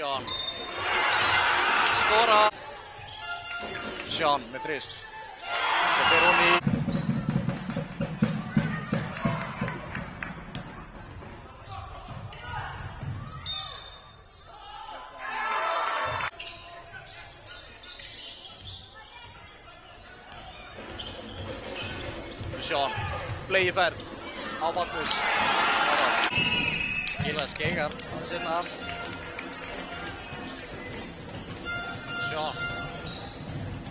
Sean. Skora. Sean með frist. Svo fer hún í. Sean. Flegi ferð. Á Magnús. Gila skeigar. Seinna hann. Sean.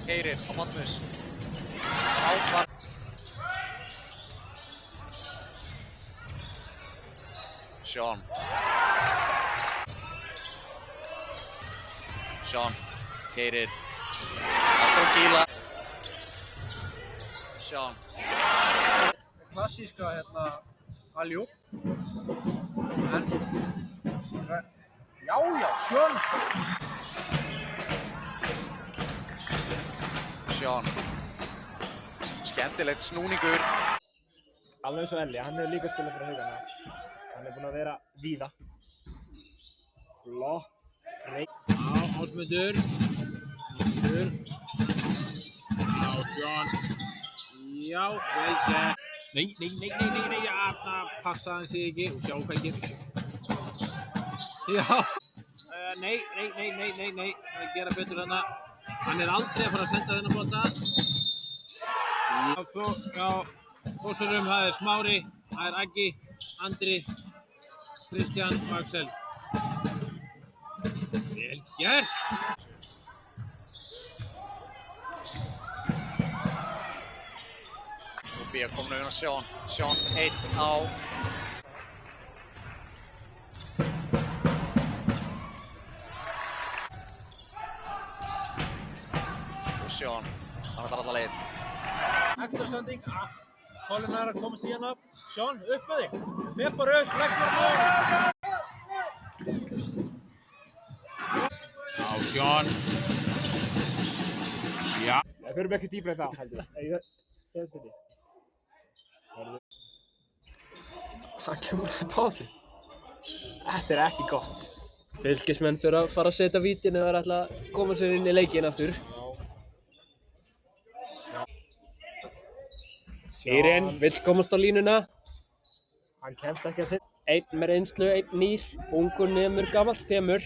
Keirir á Magnús. Ákvar. Sean. Sean. Keirir. Áfram Gila. Sean. Klassíska alley-oop. Já, Sean. Sean. Skemmtilegt snúningur. Alveg eins og Elli, hann hefur líka spilað fyrir Haugana. Hann er búinn að vera víða. Flott. Já, Ásmundur. Já, Sean. Já, vel gert. Nei, þarna passaði hann sig ekki og sjá hvað gerir. Já. Nei, það gera betur þarna. Hann er aldrei að fara að senda þennan bolta. Já, Þórsurum, það er Smári, það er Aggi, Andri, Kristján og Axel. Vel gert! Rúbí að koma auðvitað Sean. Sean 1 á. Og Sean, hann ætlar alla leið. Ekstra sending. Colin er að komast í hana. Sean, upp með þig. Fer bara upp, leggur á. Já, Sean. Já. Við förum ekki dýpra í það, heldur. Ég veist ekki. Hann kemur upp á því. Þetta er ekki gott. Fylkismenn þurfa að fara að setja vítin ef þeir ætla að koma sér inn í leikinn aftur. Sýrin vill komast á línuna. Hann kemst ekki að setja. Einn með reynslu, einn nýr, ungur nemur, gamall temur.